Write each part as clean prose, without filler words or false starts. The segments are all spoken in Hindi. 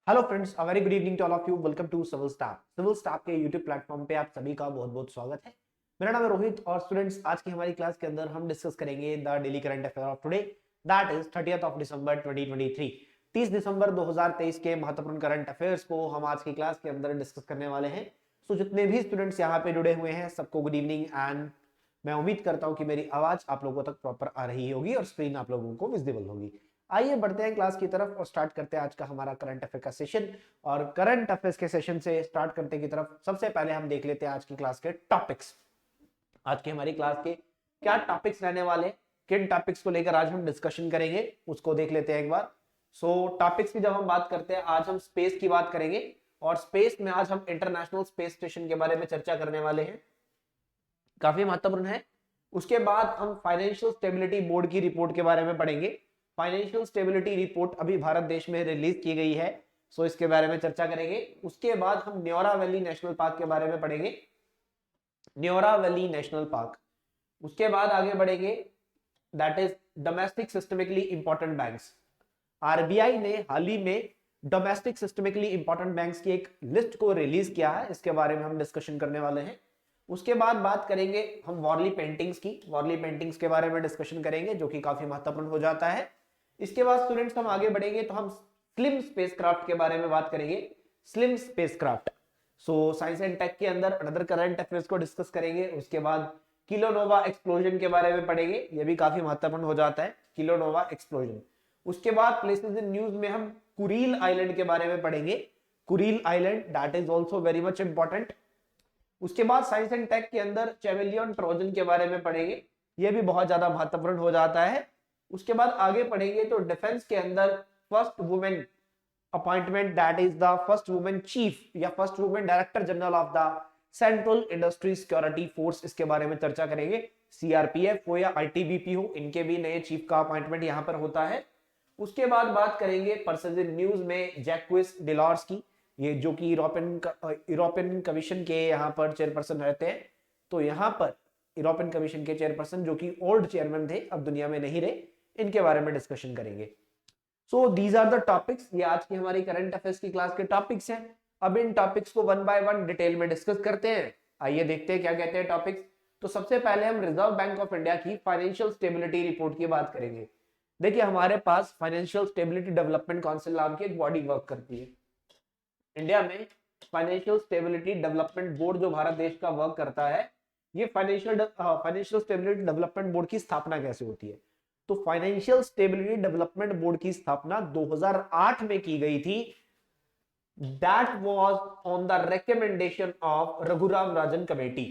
Hello friends, a very good evening to all of you. Welcome to civil staff. Civil staff के यूट्यूब प्लेटफॉर्म पे आप सभी का बहुत बहुत स्वागत है। मेरा नाम है रोहित और स्टूडेंट्स, आज की हमारी क्लास के अंदर हम डिस्कस करेंगे the daily current affair of today, that is 30th of December 2023। 30 दिसंबर 2023 के महत्वपूर्ण करंट अफेयर्स को हम आज की क्लास के अंदर डिस्कस करने वाले हैं। सो जितने भी स्टूडेंट्स यहाँ पे जुड़े हुए हैं सबको गुड इवनिंग एंड मैं उम्मीद करता हूँ कि मेरी आवाज आप लोगों तक प्रॉपर आ रही होगी और स्क्रीन आप लोगों को विजिबल होगी। आइए बढ़ते हैं क्लास की तरफ और स्टार्ट करते हैं आज का हमारा करंट अफेयर का सेशन। और करंट अफेयर्स के सेशन से स्टार्ट करने की तरफ सबसे पहले हम देख लेते हैं आज की क्लास के टॉपिक्स। आज की हमारी क्लास के क्या टॉपिक्स रहने वाले, किन टॉपिक्स को लेकर आज हम डिस्कशन करेंगे उसको देख लेते हैं एक बार। सो टॉपिक्स की जब हम बात करते हैं, आज हम स्पेस की बात करेंगे और स्पेस में आज हम इंटरनेशनल स्पेस स्टेशन के बारे में चर्चा करने वाले हैं, काफी महत्वपूर्ण है। उसके बाद हम फाइनेंशियल स्टेबिलिटी बोर्ड की रिपोर्ट के बारे में पढ़ेंगे। फाइनेंशियल स्टेबिलिटी रिपोर्ट अभी भारत देश में रिलीज की गई है, सो इसके बारे में चर्चा करेंगे। उसके बाद हम न्योरा वैली नेशनल पार्क के बारे में पढ़ेंगे, न्योरा वैली नेशनल पार्क। उसके बाद आगे बढ़ेंगे, that is domestic systemically important banks. RBI ने हाल ही में डोमेस्टिक सिस्टमिकली इंपॉर्टेंट बैंक्स की एक लिस्ट को रिलीज किया है, इसके बारे में हम डिस्कशन करने वाले हैं। उसके बाद बात करेंगे हम वॉरली पेंटिंग्स की, वॉरली पेंटिंग्स के बारे में डिस्कशन करेंगे जो कि काफी महत्वपूर्ण हो जाता है। इसके बाद स्टूडेंट्स हम आगे बढ़ेंगे तो हम स्लिम स्पेसक्राफ्ट के बारे में बात करेंगे, slim spacecraft. So science and tech के अंदर अनदर करंट अफेयर्स को डिस्कस करेंगे। उसके बाद किलोनोवा एक्सप्लोजन के बारे में पढ़ेंगे, यह भी काफी महत्वपूर्ण हो जाता है, किलोनोवा एक्सप्लोजन। उसके बाद प्लेसेस इन न्यूज में हम कुरील आइलैंड के बारे में पढ़ेंगे, Kuril island that is also very much important. उसके बाद साइंस एंड टेक के अंदर चैमेलियन ट्रोजन के बारे में पढ़ेंगे, यह भी बहुत ज्यादा महत्वपूर्ण हो जाता है। उसके बाद आगे पढ़ेंगे तो डिफेंस के अंदर first women appointment, that is the first women chief या first women director general of the central industry security force, इसके बारे में चर्चा करेंगे। सीआरपीएफ हो या आईटीबीपी हो, इनके भी नए चीफ का अपॉइंटमेंट यहां पर होता है। उसके बाद बात करेंगे पर्सन न्यूज में जैक्विस डिलॉर्स की, ये जो कि यूरोपियन कमीशन के यहाँ पर चेयरपर्सन रहते हैं। तो यहाँ पर यूरोपियन कमीशन के चेयरपर्सन जो कि ओल्ड चेयरमैन थे, अब दुनिया में नहीं रहे, इनके बारे में डिस्कशन करेंगे। So these are the topics, ये आज की हमारी करंट अफेयर्स की क्लास के टॉपिक्स हैं। अब इन टॉपिक्स को वन बाय वन डिटेल में डिस्कस करते हैं। आइए देखते हैं क्या कहते हैं टॉपिक्स। तो सबसे पहले हम रिजर्व बैंक ऑफ इंडिया की फाइनेंशियल स्टेबिलिटी रिपोर्ट की बात करेंगे। देखिए, हमारे पास फाइनेंशियल स्टेबिलिटी डेवलपमेंट काउंसिल नाम की एक बॉडी वर्क करती है इंडिया में। फाइनेंशियल स्टेबिलिटी डेवलपमेंट बोर्ड जो भारत देश का वर्क करता है, ये फाइनेंशियल स्टेबिलिटी डेवलपमेंट बोर्ड की स्थापना कैसे होती है। तो फाइनेंशियल स्टेबिलिटी डेवलपमेंट बोर्ड की स्थापना 2008 में की गई थी। That was on the recommendation of Raghuram Rajan committee.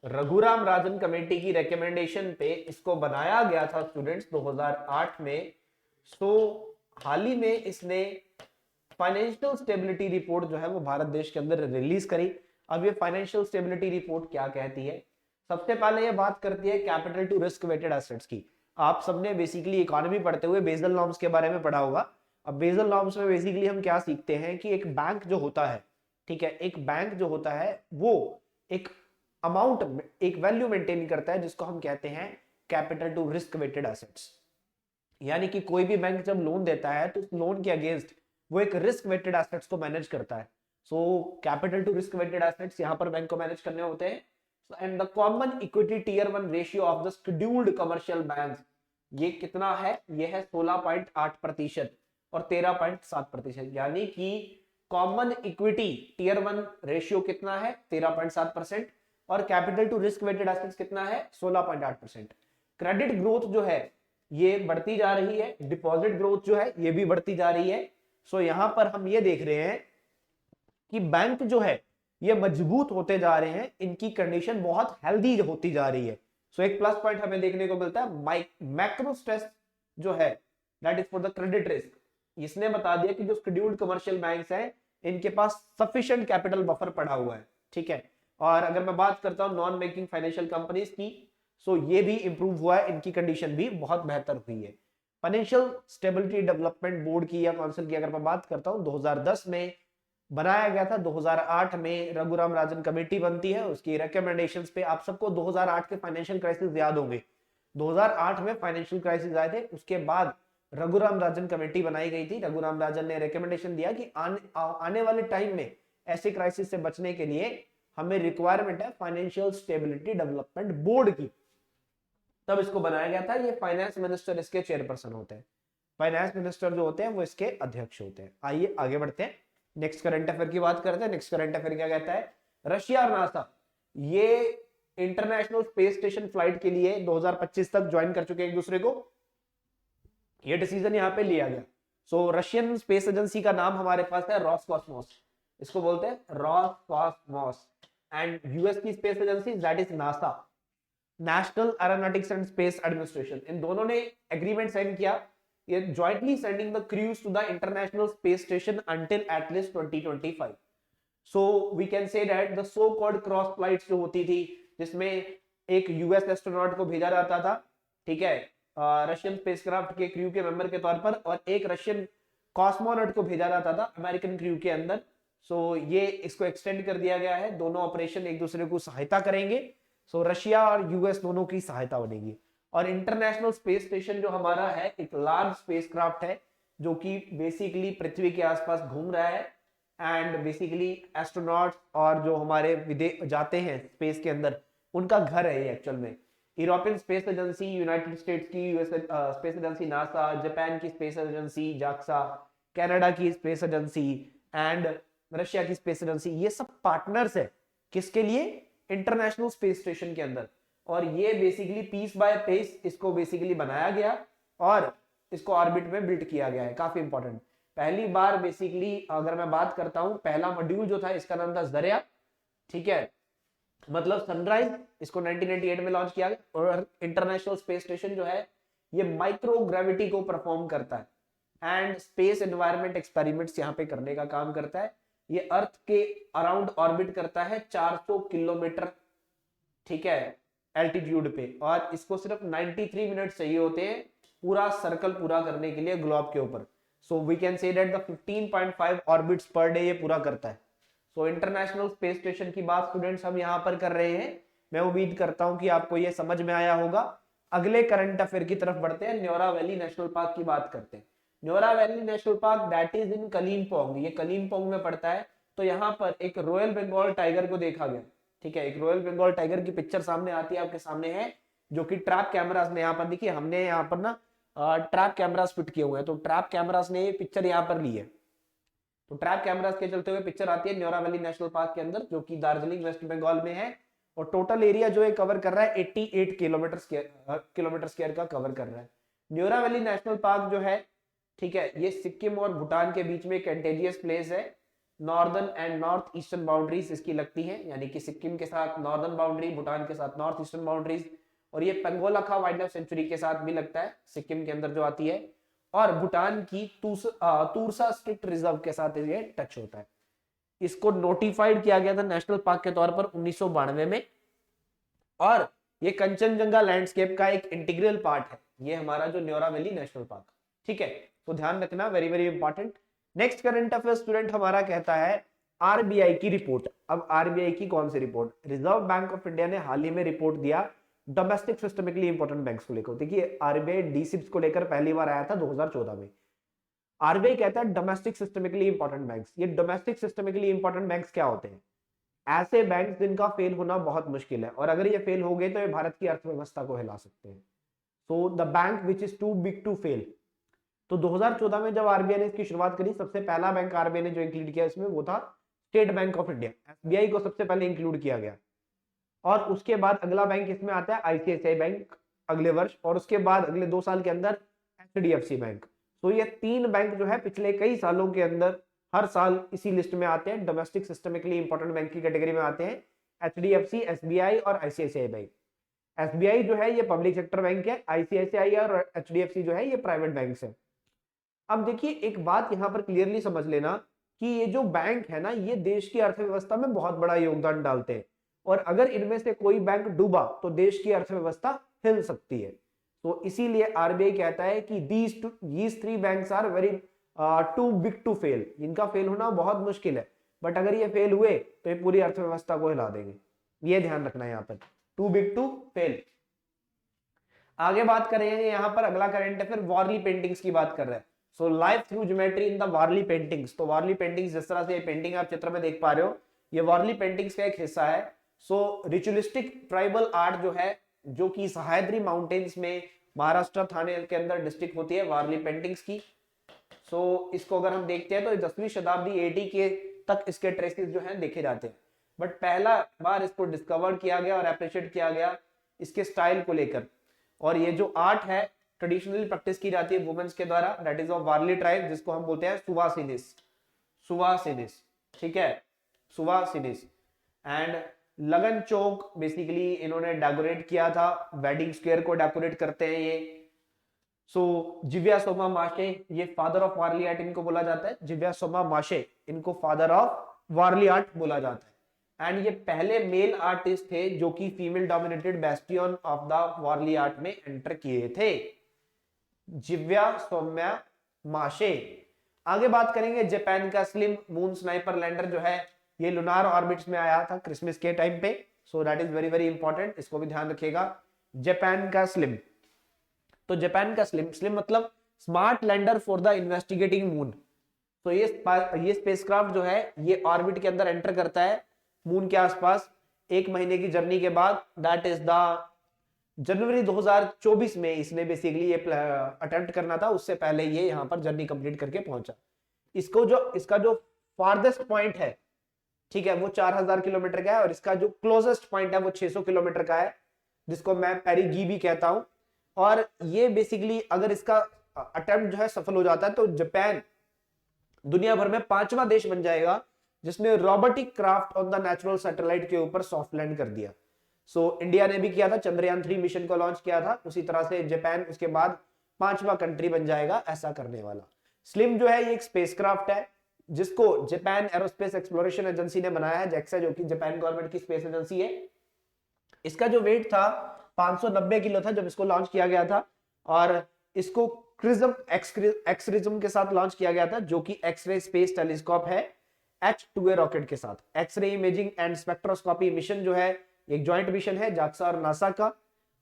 Raghuram Rajan committee की रिकमेंडेशन पे इसको बनाया गया था स्टूडेंट्स 2008 में। सो हाल ही में इसने फाइनेंशियल स्टेबिलिटी रिपोर्ट जो है वो भारत देश के अंदर रिलीज करी। अब ये फाइनेंशियल स्टेबिलिटी रिपोर्ट क्या कहती है, सबसे पहले ये बात करती है capital to risk weighted assets की। आप सबने बेसिकली इकोनॉमी पढ़ते हुए बेसल नॉर्म्स के बारे में पढ़ा होगा। अब बेसल नॉर्म्स में बेसिकली हम क्या सीखते हैं कि एक बैंक जो होता है, ठीक है, एक बैंक जो होता है वो एक अमाउंट, एक वैल्यू मेंटेन करता है जिसको हम कहते हैं capital to risk weighted assets. यानी कि कोई भी बैंक जब लोन देता है तो उस लोन के अगेंस्ट वो एक रिस्क वेटेड एसेट्स को मैनेज करता है। So capital to risk weighted assets यहां पर बैंक को मैनेज करने होते हैं। And the common equity tier 1 ratio of the scheduled commercial banks, ये कितना है, ये है 16.8% और 13.7%। यानी कि कॉमन इक्विटी टीयर 1 रेशियो कितना है, 13.7%, और capital to risk weighted assets कितना है, 16.8%। क्रेडिट ग्रोथ जो है ये बढ़ती जा रही है, डिपॉजिट ग्रोथ जो है ये भी बढ़ती जा रही है। सो यहां पर हम ये देख रहे हैं कि बैंक जो है ये मजबूत होते जा रहे हैं, इनकी कंडीशन बहुत हेल्दी होती जा रही है। सो एक प्लस पॉइंट हमें देखने को मिलता है। मैक्रो स्ट्रेस जो है that is for the credit risk, इसने बता दिया कि जो शेड्यूल्ड कमर्शियल बैंक्स हैं इनके पास सफिशिएंट कैपिटल बफर पड़ा हुआ है, ठीक है। और अगर मैं बात करता हूं नॉन बैंकिंग फाइनेंशियल कंपनीज की, सो ये भी इंप्रूव हुआ है, इनकी कंडीशन भी बहुत बेहतर हुई है। फाइनेंशियल स्टेबिलिटी डेवलपमेंट बोर्ड की या काउंसिल की अगर मैं बात करता हूं, 2010 में बनाया गया था। 2008 में रघुराम राजन कमेटी बनती है, उसकी रिकमेंडेशंस पे आप सबको 2008 के फाइनेंशियल क्राइसिस याद होंगे। 2008 में फाइनेंशियल क्राइसिस आए थे, उसके बाद रघुराम राजन कमेटी बनाई गई थी। रघुराम राजन ने रिकमेंडेशन दिया कि आने वाले टाइम में ऐसे क्राइसिस से बचने के लिए हमें रिक्वायरमेंट है फाइनेंशियल स्टेबिलिटी डेवलपमेंट बोर्ड की, तब इसको बनाया गया था। ये फाइनेंस मिनिस्टर इसके चेयरपर्सन होते हैं, फाइनेंस मिनिस्टर जो होते हैं वो इसके अध्यक्ष होते हैं। आइए आगे बढ़ते हैं, नेक्स्ट करंट अफेयर की बात करते हैं। नेक्स्ट करंट अफेयर क्या कहता है, रशिया और नासा ये इंटरनेशनल स्पेस स्टेशन फ्लाइट के लिए 2025 तक ज्वाइन कर चुके हैं एक दूसरे को, ये डिसीजन यहां पे लिया गया। सो रशियन स्पेस एजेंसी का नाम हमारे पास है रॉसकॉस्मोस, इसको बोलते हैं रॉसकॉस्मोस, एंड यूएस की space agency that is NASA, National Aeronautics and Space Administration. इन दोनों ने एग्रीमेंट साइन किया, ये jointly sending the crews to the international space station until at least 2025. So we can say that the so called cross flights जो होती थी, जिसमें एक यूएस एस्ट्रोनॉट को भेजा जाता था, ठीक है, रशियन स्पेसक्राफ्ट के क्रू के मेंबर के तौर पर, और एक रशियन कॉस्मोनॉट को भेजा जाता था अमेरिकन क्रू के अंदर। सो ये इसको एक्सटेंड कर दिया गया है, दोनों ऑपरेशन एक दूसरे को सहायता करेंगे। सो रशिया और यूएस दोनों की सहायता बनेगी। और इंटरनेशनल स्पेस स्टेशन जो हमारा है एक लार्ज स्पेसक्राफ्ट है जो कि बेसिकली पृथ्वी के आसपास घूम रहा है, एंड बेसिकली एस्ट्रोनॉट्स और जो हमारे विदेश जाते हैं स्पेस के अंदर उनका घर है ये एक्चुअल में। European Space Agency, United States की US space agency NASA, Japan की स्पेस एजेंसी जाक्सा, कनाडा की स्पेस एजेंसी एंड रशिया की स्पेस एजेंसी, ये सब पार्टनर्स है किसके लिए, इंटरनेशनल स्पेस स्टेशन के अंदर। और ये बेसिकली पीस बाय पीस इसको बेसिकली बनाया गया और इसको ऑर्बिट में बिल्ड किया गया है, काफी इंपॉर्टेंट। पहली बार बेसिकली अगर मैं बात करता हूं, पहला मॉड्यूल जो था इसका नाम था जरिया, ठीक है, मतलब सनराइज, इसको 1998 में लॉन्च किया गया। और इंटरनेशनल स्पेस स्टेशन जो है ये माइक्रो ग्रेविटी को परफॉर्म करता है एंड स्पेस एनवायरनमेंट एक्सपेरिमेंट्स यहाँ पे करने का काम करता है। ये अर्थ के अराउंड ऑर्बिट करता है 400 किलोमीटर, ठीक है, एल्टीट्यूड पे, और इसको सिर्फ 93 मिनट चाहिए होते हैं पूरा सर्कल पूरा करने के लिए ग्लोब के ऊपर। So we can say that the 15.5 orbits per day ये पूरा करता है। सो इंटरनेशनल स्पेस स्टेशन की बात स्टूडेंट्स हम यहाँ पर कर रहे हैं। मैं उम्मीद करता हूं कि आपको ये समझ में आया होगा। अगले करंट अफेयर की तरफ बढ़ते हैं, न्योरा वैली नेशनल पार्क की बात करते हैं। Neora Valley National Park that is in Kalimpong, ये कलीमपोंग में पड़ता है। तो यहाँ पर एक रॉयल बंगाल टाइगर को देखा गया, ठीक है, एक रॉयल बंगाल टाइगर की पिक्चर सामने आती है, आपके सामने है, जो कि ट्रैप कैमरास ने यहाँ पर देखिए, हमने यहाँ पर ना ट्रैप कैमरास फिट किए हुए हैं, तो ट्रैप कैमरास ने ये पिक्चर यहाँ पर ली है। तो ट्रैप कैमरास के चलते हुए पिक्चर आती है न्योरा वैली नेशनल पार्क के अंदर, जो कि दार्जिलिंग वेस्ट बंगाल में है। और टोटल एरिया जो है कवर कर रहा है 88 किलोमीटर स्क्वायर का कवर कर रहा है। न्योरा वैली नेशनल पार्क जो है, ठीक है, ये सिक्किम और भूटान के बीच में कंटेजियस प्लेस है। Northern and north eastern boundaries इसकी लगती है, यानी कि सिक्किम के साथ नॉर्दर्न बाउंड्री, भूटान के साथ नॉर्थ ईस्टर्न बाउंड्रीज, और ये पेंगोलाखा वाइल्ड लाइफ सेंचुरी के साथ भी लगता है, सिक्किम के अंदर जो आती है, और भूटान की तूरसा स्ट्रिक्ट रिजर्व के साथ ये टच होता है। इसको नोटिफाइड किया गया था नेशनल पार्क के तौर पर 1992 में, और ये कंचनजंगा लैंडस्केप का एक इंटीग्रल पार्ट है, ये हमारा जो न्योरा वैली नेशनल पार्क, ठीक है, तो ध्यान रखना, very very important. Next current affair student हमारा कहता है आरबीआई की रिपोर्ट। अब आरबीआई की कौन सी report, Reserve Bank of India ने हाल ही में रिपोर्ट दिया डोमेस्टिक सिस्टमिकली इंपॉर्टेंट बैंक्स को लेकर। देखिए आरबीआई डीसिप्स को लेकर पहली बार आया था 2014 में। आरबीआई कहता है डोमेस्टिक सिस्टमिकली इंपॉर्टेंट बैंक्स। ये डोमेस्टिक सिस्टमिकली इंपॉर्टेंट बैंक्स क्या होते हैं, ऐसे बैंक्स जिनका फेल होना बहुत मुश्किल है, और अगर ये फेल हो गए तो ये भारत की अर्थव्यवस्था को हिला सकते हैं। So the bank which is too big to fail. तो 2014 में जब आरबीआई ने इसकी शुरुआत करी, सबसे पहला बैंक आरबीआई ने जो इंक्लूड किया इसमें वो था state bank of India, SBI को सबसे पहले इंक्लूड किया गया। और उसके बाद अगला बैंक इसमें आता है आईसीआईसीआई बैंक अगले वर्ष, और उसके बाद अगले 2 साल के अंदर एचडीएफसी बैंक। तो ये 3 बैंक जो है पिछले कई सालों के अंदर हर साल इसी लिस्ट में आते हैं, डोमेस्टिक सिस्टमिकली इंपॉर्टेंट बैंक की कैटेगरी में आते हैं, एचडीएफसी, एसबीआई और आईसीआईसीआई बैंक। एसबीआई जो है ये पब्लिक सेक्टर बैंक है, आईसीआईसीआई और एचडीएफसी जो है ये प्राइवेट बैंक है। अब देखिए एक बात यहां पर क्लियरली समझ लेना कि ये जो बैंक है ना, ये देश की अर्थव्यवस्था में बहुत बड़ा योगदान डालते हैं, और अगर इनमें से कोई बैंक डूबा तो देश की अर्थव्यवस्था हिल सकती है। तो इसीलिए आरबीआई कहता है कि these 3 banks are very too big to fail, इनका फेल होना बहुत मुश्किल है, बट अगर ये फेल हुए तो ये पूरी अर्थव्यवस्था को हिला देंगे, ये ध्यान रखना है यहाँ पर, टू बिग टू फेल। आगे बात करेंगे यहाँ पर अगला करंट अफेयर वारली पेंटिंग्स की बात कर रहे हैं। So life through geometry in the Warli paintings. तो वारली पेंटिंग्स जिस तरह से पेंटिंग आप चित्र में देख पा रहे हो, ये वारली पेंटिंग्स का एक हिस्सा है। सो रिचुअलिस्टिक ट्राइबल आर्ट जो है, जो कि सह्याद्री माउंटेन्स में महाराष्ट्र थाने के अंदर डिस्ट्रिक्ट होती है वारली पेंटिंग्स की। सो इसको अगर हम देखते हैं तो 10वीं शताब्दी एडी के तक इसके ट्रेसेस जो हैं देखे जाते हैं। बट पहला बार इसको डिस्कवर किया गया और अप्रिशिएट किया गया इसके स्टाइल को लेकर। और ये जो आर्ट है ट्रेडिशनली प्रैक्टिस की जाती है वुमेन्स के द्वारा, that is of Warli tribe, जिसको हम बोलते हैं सुवासिनिस। सुवासिनिस, ठीक है, सुवासिनिस। एंड लगन चौक बेसिकली इन्होंने डेकोरेट किया था, वेडिंग स्क्वायर को डेकोरेट करते हैं ये। सो जिव्या सोमा माशे, ये फादर ऑफ वारली आर्ट इनको बोला जाता है। जिव्या सोमा माशे, इनको फादर ऑफ वारली आर्ट बोला जाता है। एंड ये पहले मेल आर्टिस्ट थे जो कि female dominated bastion of the Warli art में एंटर किए थे, जिव्या सौम्या माशे। आगे बात करेंगे जापान का स्लिम मून स्नाइपर लैंडर जो है, ये लुनार ऑर्बिट्स में आया था क्रिसमस के टाइम पे। सो that is very very important, इसको भी ध्यान रखिएगा। जापान का स्लिम, तो जापान का स्लिम, स्लिम मतलब smart lander for the investigating moon. तो ये स्पेसक्राफ्ट जो है ये ऑर्बिट के अंदर एंटर करता है मून के आसपास 1 महीने की जर्नी के बाद। दैट इज द जनवरी 2024 में इसने बेसिकली ये अटेम्प्ट करना था, उससे पहले ये यहाँ पर जर्नी कंप्लीट करके पहुंचा। इसका जो फारदेस्ट पॉइंट है, ठीक है, वो 4000 किलोमीटर का है, और इसका जो क्लोजेस्ट पॉइंट है वो 600 किलोमीटर का है, जिसको मैं पेरिगी भी कहता हूं। और ये बेसिकली अगर इसका अटेम्प्ट जो है सफल हो जाता है तो जापान दुनिया भर में 5वां देश बन जाएगा जिसने robotic craft on the natural satellite के ऊपर सॉफ्ट लैंड कर दिया। सो इंडिया ने भी किया था, चंद्रयान 3 मिशन को लॉन्च किया था, उसी तरह से जापान उसके बाद 5वां कंट्री बन जाएगा ऐसा करने वाला। स्लिम जो है ये एक स्पेसक्राफ्ट है जिसको जापान एरोस्पेस एक्सप्लोरेशन एजेंसी ने बनाया है, जैक्सा, जो कि जापान गवर्नमेंट की स्पेस एजेंसी है। इसका जो वेट था 590 किलो था जब इसको लॉन्च किया गया था, और इसको क्रिज्म एक्सरिज्म के साथ लॉन्च किया गया था, जो कि एक्सरे स्पेस टेलीस्कोप है H2A रॉकेट के साथ। X ray imaging and spectroscopy mission जो है एक ज्वाइंट मिशन है जाक्सा और नासा का।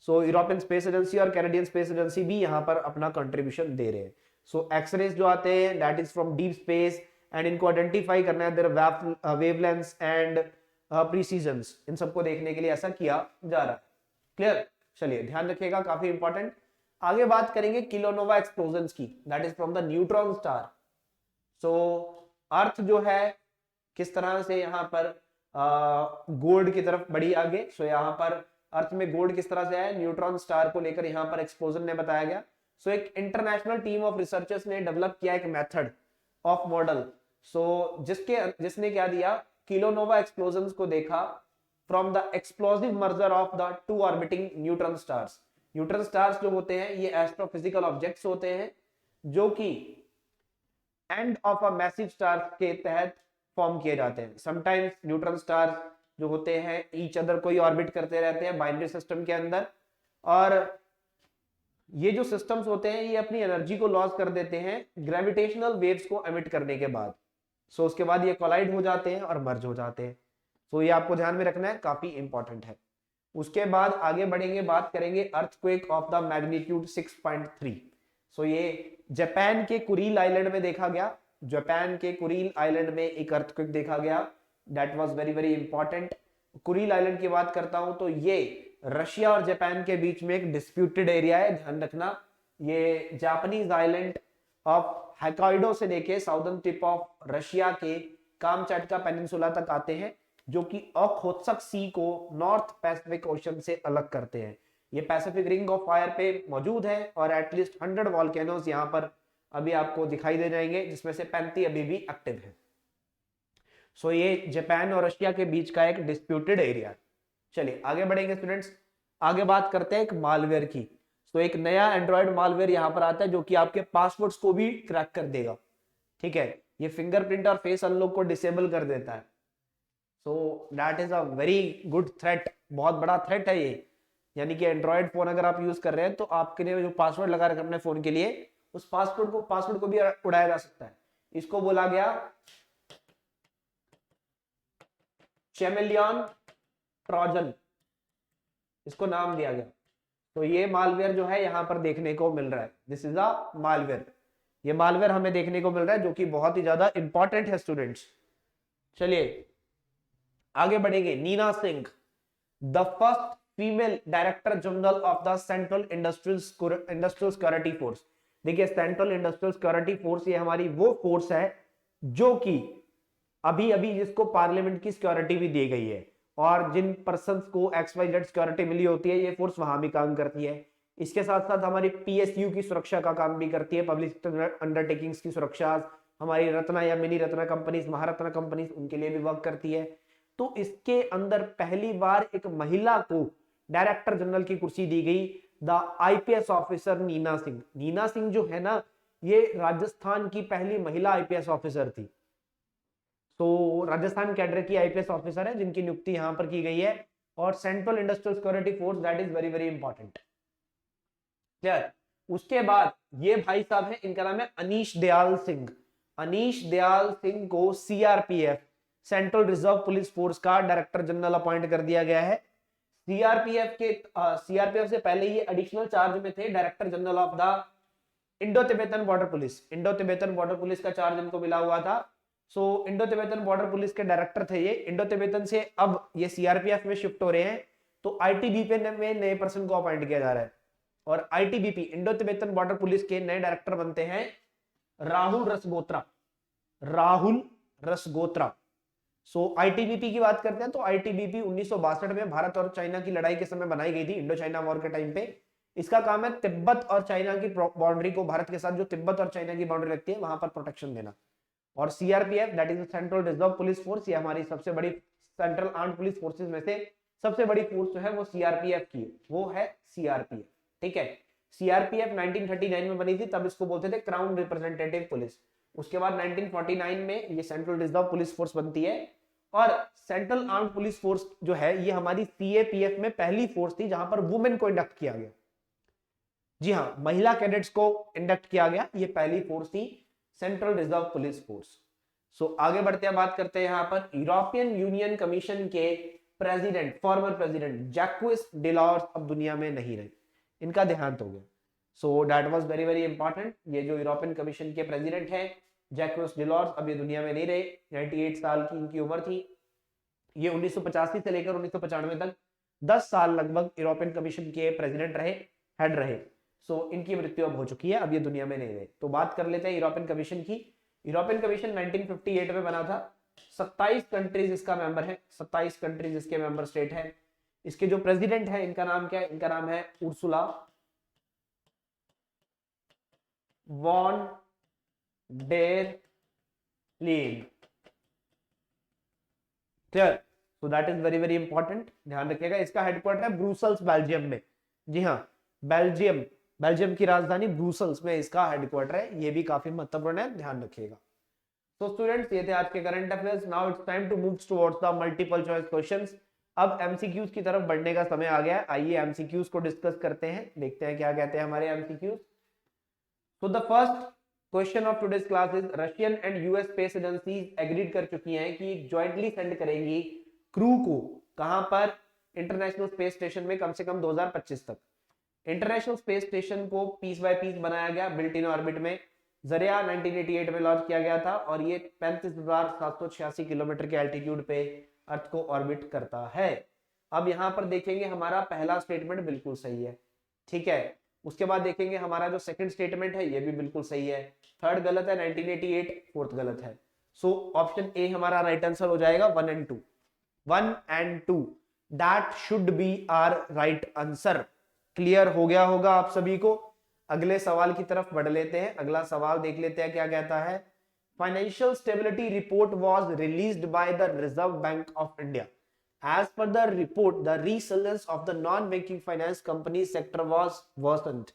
सो यूरोपियन स्पेस एजेंसी और कैनेडियन स्पेस एजेंसी भी यहां पर अपना कंट्रीब्यूशन दे रहे हैं। सो एक्सरेज जो आते हैं that is from deep space, and इनको आइडेंटिफाई करना है देयर वेवलेंथ्स एंड प्रिसीजंस, इन सबको देखने के लिए ऐसा किया जा रहा है। क्लियर, चलिए ध्यान रखिएगा, काफी इंपॉर्टेंट। आगे बात करेंगे किलोनोवा एक्सप्लोजन्स की, that is from the neutron star. So earth जो है किस तरह से यहाँ पर गोल्ड की तरफ बढ़ी आगे। सो यहाँ पर अर्थ में गोल्ड किस तरह से है, न्यूट्रॉन स्टार को लेकर यहाँ पर एक्सप्लोजन ने बताया गया। सो एक इंटरनेशनल टीम ऑफ रिसर्चर्स ने डेवलप किया एक मेथड ऑफ मॉडल, सो जिसने क्या दिया, किलोनोवा एक्सप्लोजन को देखा from the explosive merger of the 2 orbiting neutron stars. Neutron stars जो होते हैं ये एस्ट्रोफिजिकल ऑब्जेक्ट्स होते हैं जो कि end of a massive star के तहत फॉर्म किए जाते हैं। समटाइम्स न्यूट्रॉन स्टार जो होते हैं ईच अदर को ही ऑर्बिट करते रहते हैं बाइनरी सिस्टम के अंदर, और ये जो सिस्टम्स होते हैं ये अपनी एनर्जी को लॉस कर देते हैं ग्रेविटेशनल वेव्स को एमिट करने के बाद। सो उसके बाद ये कोलाइड हो जाते हैं और मर्ज हो जाते हैं। सो ये आपको ध्यान में रखना है, काफी इंपॉर्टेंट है। उसके बाद आगे बढ़ेंगे, बात करेंगे अर्थक्वेक ऑफ द मैग्नीट्यूड 6.3। सो ये जापान के कुरील आइलैंड में देखा गया। जापान के कुरील आइलैंड में एक अर्थक्वेक देखा गया, that was very very important. Kuril island की बात करता हूं तो ये रशिया और जापान के बीच में एक डिस्प्यूटेड एरिया है, ध्यान रखना। ये जापानीज आइलैंड ऑफ होक्काइडो से लेके साउदर्न टिप ऑफ रशिया के कामचाटका पेनिनसुला तक आते हैं, जो कि ओखोत्सक सी को नॉर्थ पैसिफिक ओशन से अलग करते हैं। ये पैसिफिक रिंग ऑफ फायर पे मौजूद है और एटलीस्ट 100 वॉल्केनोज यहाँ पर अभी आपको दिखाई दे जाएंगे, जिसमें से 35 अभी भी एक्टिव है। सो ये जापान और रशिया के बीच का एक डिस्प्यूटेड एरिया। चलिए आगे बढ़ेंगे स्टूडेंट्स, आगे बात करते हैं एक मालवेयर की। तो एक नया एंड्रॉइड मालवेयर यहाँ पर आता है जो कि आपके पासवर्ड्स को भी क्रैक कर देगा, ठीक है। ये फिंगरप्रिंट और फेस अनलॉक को डिसेबल कर देता है। सो that is a very good threat, बहुत बड़ा थ्रेट है ये। यानी कि एंड्रॉइड फोन अगर आप यूज कर रहे हैं तो आपके लिए जो पासवर्ड लगा रखा है अपने फोन के लिए, उस पासवर्ड को भी उड़ाया जा सकता है। इसको बोला गया चैमेलियन ट्रोजन, इसको नाम दिया गया। तो ये मालवेयर जो है यहाँ पर देखने को मिल रहा है, दिस इज अ मालवेयर। ये मालवेयर हमें देखने को मिल रहा है जो कि बहुत ही ज्यादा इंपॉर्टेंट है स्टूडेंट्स। चलिए आगे बढ़ेंगे। Neena Singh, the first female director general of the Central Industrial Security Force. देखिए सेंट्रल इंडस्ट्रियल सिक्योरिटी फोर्स ये हमारी वो फोर्स है जो कि अभी अभी जिसको पार्लियामेंट की सिक्योरिटी भी दी गई है, और जिन पर्संस को XYZ सिक्योरिटी मिली होती है ये फोर्स वहां भी काम करती है। इसके साथ साथ हमारी PSU की सुरक्षा का काम भी करती है, पब्लिक सेक्टर अंडरटेकिंग्स की सुरक्षा, हमारी रत्ना या mini Ratna companies, Maharatna companies, उनके लिए भी वर्क करती है। तो इसके अंदर पहली बार एक महिला को डायरेक्टर जनरल की कुर्सी दी गई, the IPS officer Neena Singh. Neena Singh जो है ना, ये राजस्थान की पहली महिला IPS ऑफिसर थी। तो राजस्थान कैडर की IPS ऑफिसर है जिनकी नियुक्ति यहां पर की गई है। और central Industrial Security force, that is very very important. Clear. उसके बाद ये भाई साहब है, इनका नाम है अनीश दयाल सिंह। अनीश दयाल सिंह को CRPF central reserve police force का डायरेक्टर जनरल अपॉइंट कर दिया गया है। सीआरपीएफ से पहले ये एडिशनल चार्ज में थे, director general of the Indo Tibetan border police. Indo Tibetan border police का चार्ज इनको मिला हुआ था। सो इंडो तिब्बतन बॉर्डर पुलिस के डायरेक्टर थे ये। इंडो तिब्बतन से अब ये CRPF में शिफ्ट हो रहे हैं, तो ITBP में नए पर्सन को अपॉइंट किया जा रहा है। और ITBP Indo Tibetan border police के नए डायरेक्टर बनते हैं राहुल रसगोत्रा। राहुल रसगोत्रा। सो ITBP की बात करते हैं तो ITBP 1962 में भारत और चाइना की लड़ाई के समय बनाई गई थी, इंडो चाइना वॉर के टाइम पे। इसका काम है तिब्बत और चाइना की बाउंड्री को, भारत के साथ जो तिब्बत और चाइना की बाउंड्री लगती है वहां पर प्रोटेक्शन देना। और CRPF that is central reserve police force, ये हमारी सबसे बड़ी सेंट्रल आर्म्ड पुलिस फोर्सेस में से सबसे बड़ी फोर्स जो है वो CRPF की, वो है CRPF। ठीक है। CRPF 1939 में बनी थी, तब इसको बोलते थे क्राउन रिप्रेजेंटेटिव पुलिस। उसके बाद 1949 में ये सेंट्रल रिजर्व पुलिस फोर्स बनती है। और सेंट्रल आर्म्ड पुलिस फोर्स जो है ये हमारी CAPF में पहली फोर्स थी जहां पर वुमेन को इंडक्ट किया गया। जी हाँ, महिला कैडेट्स को इंडक्ट किया गया, ये पहली फोर्स थी सेंट्रल रिजर्व पुलिस फोर्स। सो आगे बढ़ते हैं, बात करते हैं यहां पर यूरोपियन यूनियन कमीशन के प्रेसिडेंट, फॉर्मर प्रेसिडेंट जैक्विस डिलॉर्स अब दुनिया में नहीं रहे, इनका देहांत हो गया। So that was very very important. ये जो यूरोपियन कमीशन के प्रेसिडेंट हैं जैक्विस डिलॉर्स, अब ये दुनिया में नहीं रहे। 98 साल की इनकी उम्र थी। ये 1985 से लेकर 1995 तक 10 साल लगभग यूरोपियन कमीशन के प्रेसिडेंट रहे, हेड रहे। सो इनकी मृत्यु अब हो चुकी है, अब ये दुनिया में नहीं रहे। तो बात कर लेते हैं यूरोपियन कमीशन की। यूरोपियन कमीशन 1958 में बना था। 27 कंट्रीज इसका मेंबर है, 27 कंट्रीज इसके मेंबर स्टेट है। इसके जो प्रेसिडेंट है इनका नाम क्या है? इनका नाम है Ursula von der Leyen. Clear. So that is very very important, ध्यान रखिएगा। इसका हेडक्वार्टर है ब्रुसेल्स बेल्जियम में। जी हाँ, बेल्जियम की राजधानी ब्रुसेल्स में इसका हेडक्वार्टर है। ये भी काफी महत्वपूर्ण है, ध्यान रखिएगा। तो स्टूडेंट्स ये थे आज के current affairs. Now it's time to move towards the multiple choice questions. अब MCQs की तरफ बढ़ने का समय आ गया है। आइए MCQs को डिस्कस करते हैं, देखते हैं क्या कहते हैं हमारे MCQs। So the first question of today's class is Russian and US space agencies agreed कर चुकी हैं कि ज्वाइंटली सेंड करेंगी क्रू को कहां पर? इंटरनेशनल स्पेस स्टेशन में, कम से कम 2025 तक। इंटरनेशनल स्पेस स्टेशन को पीस बाय पीस बनाया गया बिल्ट इन ऑर्बिट में। जरिया 1988 में लॉन्च किया गया था और ये 35,786 किलोमीटर के एल्टीट्यूड पे अर्थ को ऑर्बिट करता है। अब यहां पर देखेंगे हमारा पहला स्टेटमेंट बिल्कुल सही है, ठीक है। उसके बाद देखेंगे हमारा जो सेकंड स्टेटमेंट है ये भी बिल्कुल सही है। थर्ड गलत है, 1988, फोर्थ गलत है। सो ऑप्शन ए हमारा राइट आंसर हो जाएगा, 1 and 2। 1 and 2 that should be our right answer. Clear हो गया होगा आप सभी को। अगले सवाल की तरफ बढ़ लेते हैं। अगला सवाल देख लेते हैं क्या कहता है। Financial stability report was released by the reserve Bank of India. As per the report, the resilience of the non-banking finance company sector was worsened.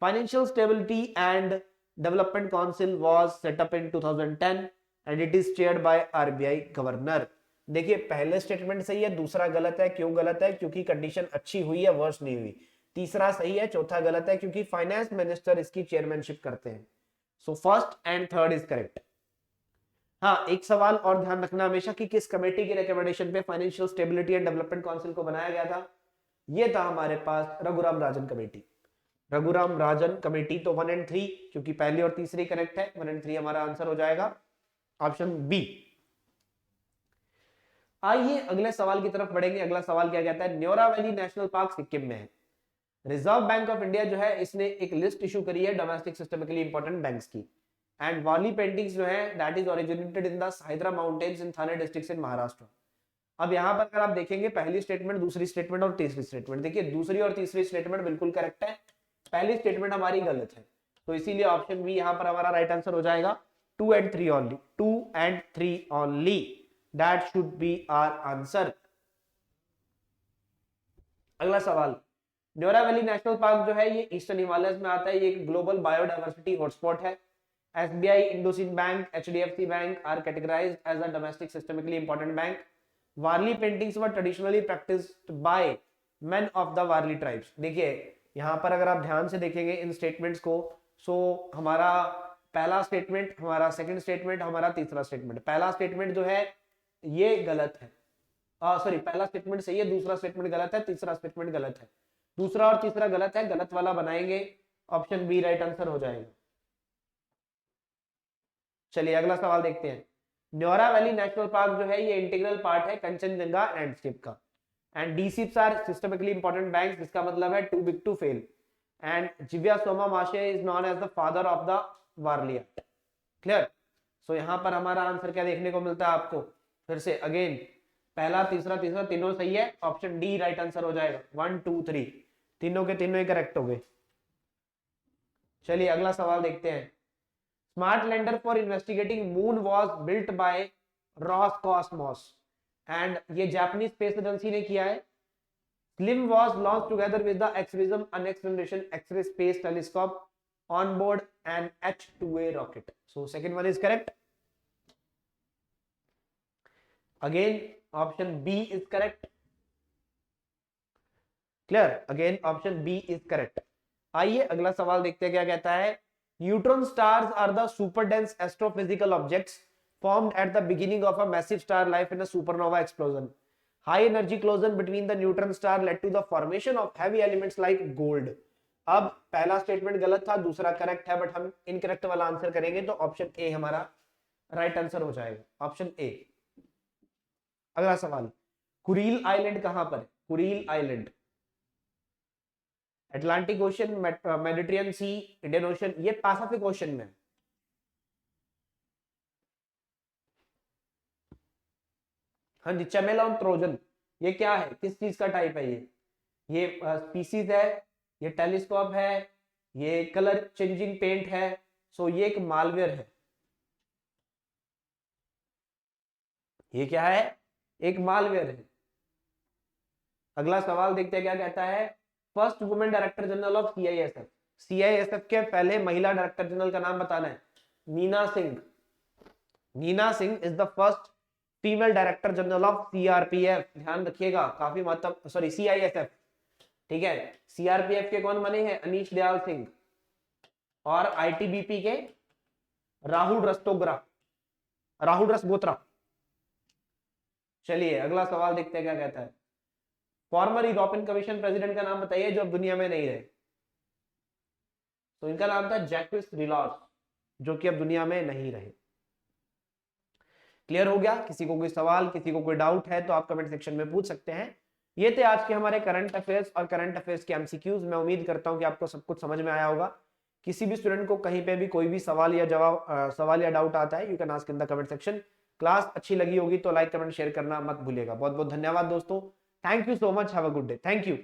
Financial Stability and Development Council was set up in 2010 and it is chaired by RBI Governor. देखिए पहले स्टेटमेंट सही है, दूसरा गलत है। क्यों गलत है? क्योंकि कंडीशन अच्छी हुई है, वर्स नहीं हुई। तीसरा सही है, चौथा गलत है क्योंकि फाइनेंस मिनिस्टर इसकी चेयरमैनशिप करते हैं। So first and third is correct. हाँ, एक सवाल और ध्यान रखना हमेशा कि किस कमेटी के रिकमेंडेशन पे financial stability and development council को बनाया गया था। ये था हमारे पास रघुराम राजन कमेटी। रघुराम राजन कमेटी, तो 1 और 3, क्योंकि पहली और तीसरी करेक्ट है, 1 और 3 हमारा आंसर हो जाएगा ऑप्शन बी। आइए अगले सवाल की तरफ बढ़ेंगे। अगला सवाल क्या कहता है, Neora Valley National park Sikkim में है। रिजर्व बैंक ऑफ इंडिया जो है इसने एक लिस्ट इशू करी है डोमेस्टिक सिस्टमिकली इंपॉर्टेंट बैंक्स की। एंड वाली पेंटिंग्स जो है that is originated in the Sahyadri mountains in Thane district in Maharashtra. अब यहाँ पर अगर आप देखेंगे पहली स्टेटमेंट, दूसरी स्टेटमेंट और तीसरी स्टेटमेंट, देखिए दूसरी और तीसरी स्टेटमेंट बिल्कुल करेक्ट है, पहली स्टेटमेंट हमारी गलत है, तो इसीलिए ऑप्शन बी यहाँ पर हमारा राइट आंसर हो जाएगा। 2 and 3 only, 2 and 3 only, that should be our answer। अगला सवाल, न्योरा वैली नेशनल पार्क जो है ये ईस्टर्न हिमालयस में आता है, ये एक ग्लोबल बायोडायवर्सिटी हॉटस्पॉट है। SBI, IndusInd bank, HDFC bank are categorized as a domestic systemically important bank. Warli paintings were traditionally practised by men of the Warli tribes. देखिए यहाँ पर अगर आप ध्यान से देखेंगे इन स्टेटमेंट्स को, सो हमारा पहला स्टेटमेंट, हमारा सेकंड स्टेटमेंट, हमारा तीसरा स्टेटमेंट, पहला स्टेटमेंट जो है ये गलत है, सॉरी पहला स्टेटमेंट सही है, दूसरा स्टेटमेंट गलत है, तीसरा स्टेटमेंट गलत है, दूसरा और तीसरा गलत है, गलत वाला बनाएंगे, ऑप्शन बी राइट आंसर हो जाएगा। चलिए अगला सवाल देखते हैं। न्योरा वैली नेशनल पार्क जो है ये इंटीग्रल पार्ट है कंचनजंगा लैंडस्केप का। And DSIBs are systemically important banks, जिसका मतलब है too big to fail. And Jivya Soma Mashe is known as the father of the Warli art. Clear? So यहाँ पर हमारा आंसर क्या देखने को मिलता है आपको, फिर से अगेन पहला तीसरा तीसरा तीनों सही है, ऑप्शन डी राइट आंसर हो जाएगा। 1 2 3 तीनों के तीनों ही करेक्ट हो गए। चलिए अगला सवाल देखते हैं। Smart lander for investigating moon was built by Roscosmos and ये जापानीज स्पेस एजेंसी ने किया है। SLIM was launch together with the XRISM next generation X-ray space telescope on board an H2A rocket. So second one is correct. Again option B is correct. Clear? Again option B is correct. आइए अगला सवाल देखते हैं क्या कहता है। Neutron stars are the super dense astrophysical objects formed at the beginning of a massive star life in a supernova explosion. High energy collision between the neutron star led to the formation of heavy elements like gold. अब पहला स्टेटमेंट गलत था, दूसरा करेक्ट है, बट हम इनकरेक्ट वाला आंसर करेंगे तो ऑप्शन ए हमारा राइट आंसर हो जाएगा, ऑप्शन ए। अगला सवाल, कुरील आइलैंड कहां पर है? Kureel island Atlantic ocean, Mediterranean सी, इंडियन ओशन, ये पैसिफिक ओशन में है। हाँ जी, चमेलॉन ट्रोजन, ये क्या है, किस चीज का टाइप है? ये स्पीसीज है, ये टेलीस्कोप है, ये कलर चेंजिंग पेंट है, सो ये एक मालवेयर है। ये क्या है? एक मालवेयर है। अगला सवाल देखते हैं क्या कहता है। First women director general of CISF, CISF के पहले महिला डायरेक्टर जनरल का नाम बताना है। Meena Singh. Meena Singh is the first female director general of CRPF। ध्यान रखिएगा, काफी महत्व, सॉरी CISF, ठीक है। CRPF के कौन बने हैं? अनीश दयाल सिंह। और ITBP के राहुल रस्तोग्रा। चलिए अगला सवाल देखते हैं क्या कहता है। फॉर्मर यूरोपियन कमीशन प्रेसिडेंट का नाम बताइए जो अब दुनिया में नहीं रहे। तो इनका नाम था जैक्विस रिलॉस, जो कि अब दुनिया में नहीं रहे। क्लियर हो गया? किसी को कोई सवाल, किसी को कोई डाउट है तो आप कमेंट सेक्शन में पूछ सकते हैं। ये थे आज के हमारे करंट अफेयर्स और करंट अफेयर्स के MCQs। मैं उम्मीद करता हूं कि आपको सब कुछ समझ में आया होगा। किसी भी स्टूडेंट को कहीं पे भी कोई भी सवाल या डाउट आता है, you can ask in the comment section. Class अच्छी लगी होगी तो लाइक, कमेंट, शेयर करना मत भूलिएगा। बहुत बहुत धन्यवाद दोस्तों। Thank you so much. Have a good day. Thank you.